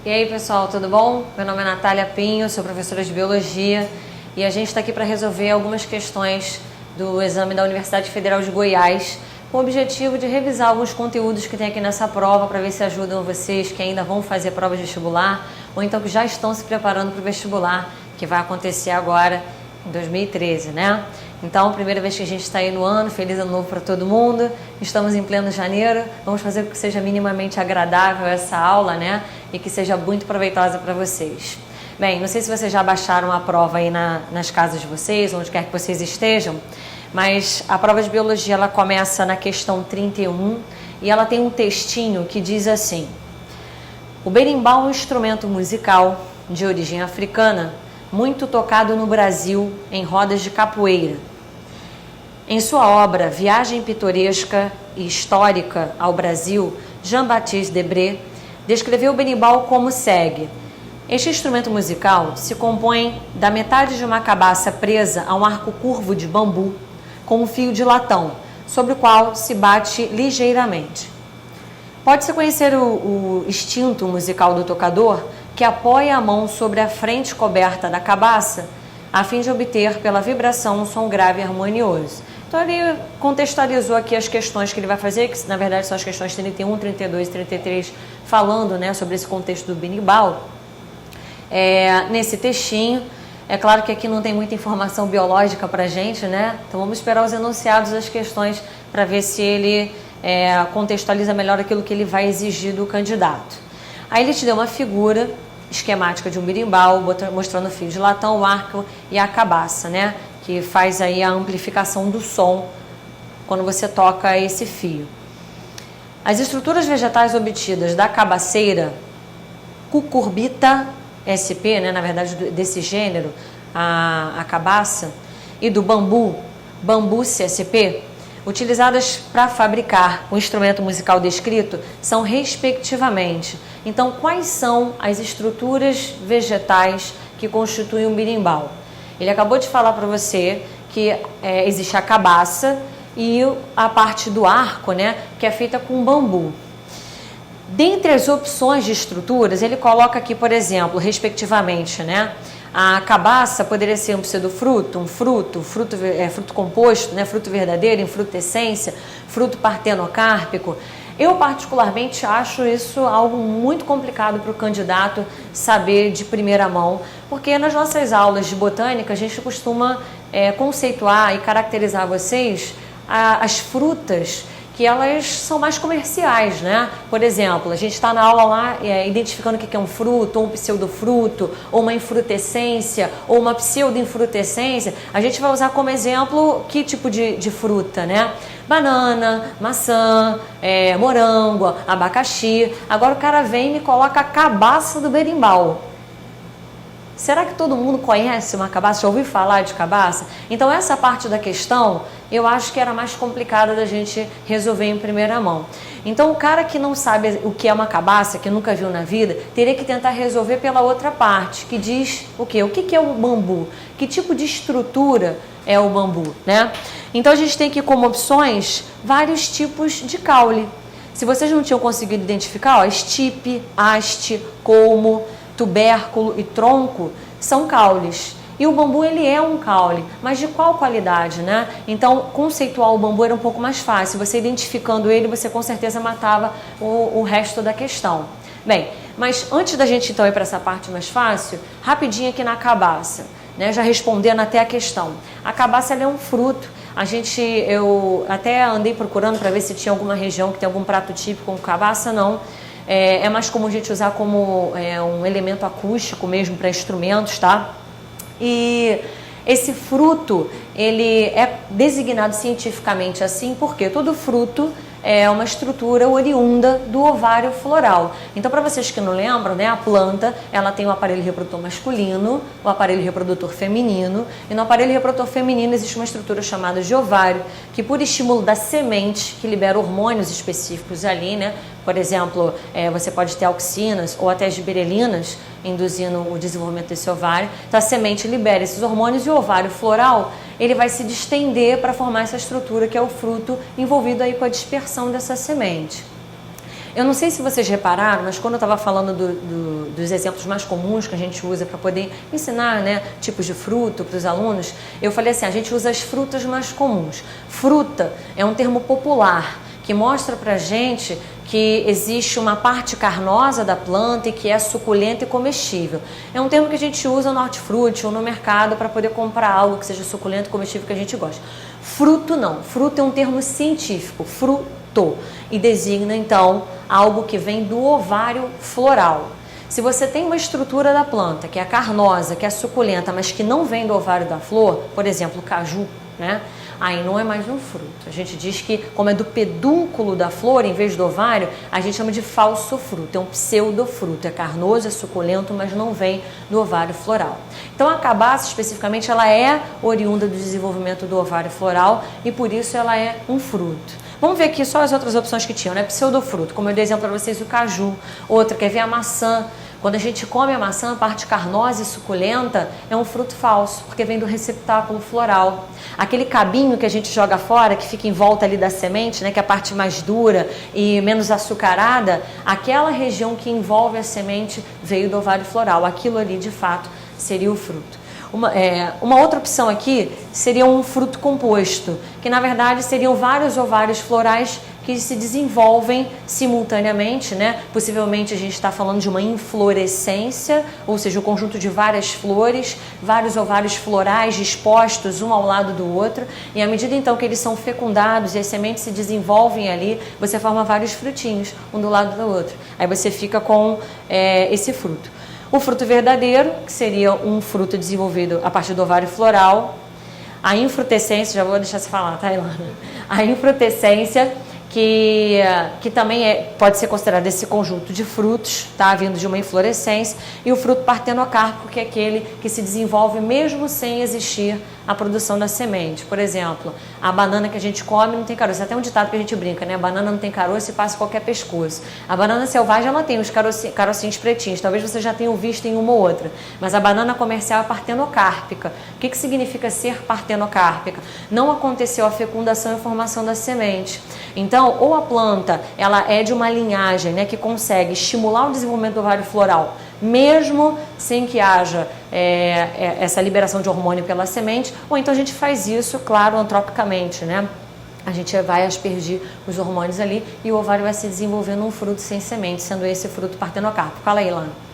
E aí pessoal, tudo bom? Meu nome é Natália Pinho, sou professora de Biologia e a gente está aqui para resolver algumas questões do exame da Universidade Federal de Goiás com o objetivo de revisar alguns conteúdos que tem aqui nessa prova para ver se ajudam vocês que ainda vão fazer prova de vestibular ou então que já estão se preparando para o vestibular que vai acontecer agora em 2013, né? Então, primeira vez que a gente está aí no ano, feliz ano novo para todo mundo, estamos em pleno janeiro, vamos fazer com que seja minimamente agradável essa aula, né? E que seja muito proveitosa para vocês. Bem, não sei se vocês já baixaram a prova aí nas casas de vocês, onde quer que vocês estejam, mas a prova de Biologia, ela começa na questão 31 e ela tem um textinho que diz assim: o berimbau é um instrumento musical de origem africana, muito tocado no Brasil em rodas de capoeira. Em sua obra Viagem Pitoresca e Histórica ao Brasil, Jean-Baptiste Debré descreveu o berimbau como segue: este instrumento musical se compõe da metade de uma cabaça presa a um arco curvo de bambu com um fio de latão, sobre o qual se bate ligeiramente. Pode-se conhecer o instinto musical do tocador, que apoia a mão sobre a frente coberta da cabaça, a fim de obter pela vibração um som grave e harmonioso. Então ele contextualizou aqui as questões que ele vai fazer, que na verdade são as questões 31, 32 e 33, falando, né, sobre esse contexto do berimbau. Nesse textinho, é claro que aqui não tem muita informação biológica para a gente, né? Então vamos esperar os enunciados das questões para ver se ele contextualiza melhor aquilo que ele vai exigir do candidato. Aí ele te deu uma figura esquemática de um berimbau, mostrando o fio de latão, o arco e a cabaça, né? Que faz aí a amplificação do som quando você toca esse fio. As estruturas vegetais obtidas da cabaceira Cucurbita sp, né? Na verdade desse gênero, a cabaça, e do bambu, Bambuce sp, utilizadas para fabricar o instrumento musical descrito, são respectivamente. Então, quais são as estruturas vegetais que constituem um berimbau? Ele acabou de falar para você que existe a cabaça e a parte do arco, né, que é feita com bambu. Dentre as opções de estruturas, ele coloca aqui, por exemplo, respectivamente, né, a cabaça poderia ser um pseudofruto, fruto composto, né, fruto verdadeiro, infrutescência, fruto partenocárpico. Eu particularmente acho isso algo muito complicado para o candidato saber de primeira mão, porque nas nossas aulas de botânica a gente costuma conceituar e caracterizar vocês as frutas que elas são mais comerciais, né? Por exemplo, a gente está na aula lá identificando o que é um fruto, ou um pseudofruto, ou uma infrutescência, ou uma pseudoinfrutescência. A gente vai usar como exemplo que tipo de fruta, né? Banana, maçã, morango, abacaxi. Agora o cara vem e me coloca a cabaça do berimbau. Será que todo mundo conhece uma cabaça? Já ouviu falar de cabaça? Então essa parte da questão eu acho que era mais complicada da gente resolver em primeira mão. Então o cara que não sabe o que é uma cabaça, que nunca viu na vida, teria que tentar resolver pela outra parte, que diz o quê? O que é o bambu? Que tipo de estrutura é o bambu, né? Então a gente tem aqui como opções vários tipos de caule. Se vocês não tinham conseguido identificar, estipe, haste, colmo, tubérculo e tronco são caules. E o bambu, ele é um caule, mas de qual qualidade, né? Então, conceituar o bambu era um pouco mais fácil. Você identificando ele, você com certeza matava o resto da questão. Bem, mas antes da gente então ir para essa parte mais fácil, rapidinho aqui na cabaça, né? Já respondendo até a questão. A cabaça, ela é um fruto. Eu até andei procurando para ver se tinha alguma região que tem algum prato típico com cabaça, não. É mais comum a gente usar como um elemento acústico mesmo para instrumentos, tá? E esse fruto, ele é designado cientificamente assim porque todo fruto é uma estrutura oriunda do ovário floral. Então, para vocês que não lembram, né, a planta, ela tem o aparelho reprodutor masculino, o aparelho reprodutor feminino, e no aparelho reprodutor feminino existe uma estrutura chamada de ovário, que por estímulo da semente, que libera hormônios específicos ali, né, por exemplo, você pode ter auxinas ou até gibberelinas, induzindo o desenvolvimento desse ovário. Então a semente libera esses hormônios e o ovário floral, ele vai se distender para formar essa estrutura que é o fruto envolvido aí com a dispersão dessa semente. Eu não sei se vocês repararam, mas quando eu estava falando dos exemplos mais comuns que a gente usa para poder ensinar, né, tipos de fruto para os alunos, eu falei assim, a gente usa as frutas mais comuns. Fruta é um termo popular que mostra para a gente que existe uma parte carnosa da planta e que é suculenta e comestível. É um termo que a gente usa no hortifruti ou no mercado para poder comprar algo que seja suculento e comestível que a gente gosta. Fruto não. Fruto é um termo científico, fruto, e designa então algo que vem do ovário floral. Se você tem uma estrutura da planta que é carnosa, que é suculenta, mas que não vem do ovário da flor, por exemplo, o caju, né? Aí não é mais um fruto. A gente diz que, como é do pedúnculo da flor, em vez do ovário, a gente chama de falso fruto, é um pseudofruto, é carnoso, é suculento, mas não vem do ovário floral. Então a cabaça, especificamente, ela é oriunda do desenvolvimento do ovário floral e por isso ela é um fruto. Vamos ver aqui só as outras opções que tinham, né? Pseudofruto, como eu dei exemplo para vocês, o caju. Outra, quer ver a maçã. Quando a gente come a maçã, a parte carnosa e suculenta é um fruto falso, porque vem do receptáculo floral. Aquele cabinho que a gente joga fora, que fica em volta ali da semente, né, que é a parte mais dura e menos açucarada, aquela região que envolve a semente veio do ovário floral. Aquilo ali, de fato, seria o fruto. Uma outra opção aqui seria um fruto composto, que na verdade seriam vários ovários florais que se desenvolvem simultaneamente, né? Possivelmente a gente está falando de uma inflorescência, ou seja, o conjunto de várias flores, vários ovários florais dispostos um ao lado do outro, e à medida então que eles são fecundados e as sementes se desenvolvem ali, você forma vários frutinhos, um do lado do outro. Aí você fica com esse fruto. O fruto verdadeiro, que seria um fruto desenvolvido a partir do ovário floral. A infrutescência, já vou deixar você falar, tá, Ilana? A infrutescência, que também pode ser considerado esse conjunto de frutos, tá, vindo de uma inflorescência, e o fruto partenocárpico, que é aquele que se desenvolve mesmo sem existir a produção da semente. Por exemplo, a banana que a gente come não tem caroço. É até um ditado que a gente brinca, né? A banana não tem caroço e passa qualquer pescoço. A banana selvagem, ela tem os carocinhos pretinhos. Talvez você já tenha visto em uma ou outra. Mas a banana comercial é partenocárpica. O que significa ser partenocárpica? Não aconteceu a fecundação e a formação da semente. Então, ou a planta ela é de uma linhagem, né, que consegue estimular o desenvolvimento do ovário floral, mesmo sem que haja essa liberação de hormônio pela semente, ou então a gente faz isso, claro, antropicamente, né? A gente vai aspergir os hormônios ali e o ovário vai se desenvolvendo um fruto sem semente, sendo esse fruto partenocárpico. Fala aí, Ilana.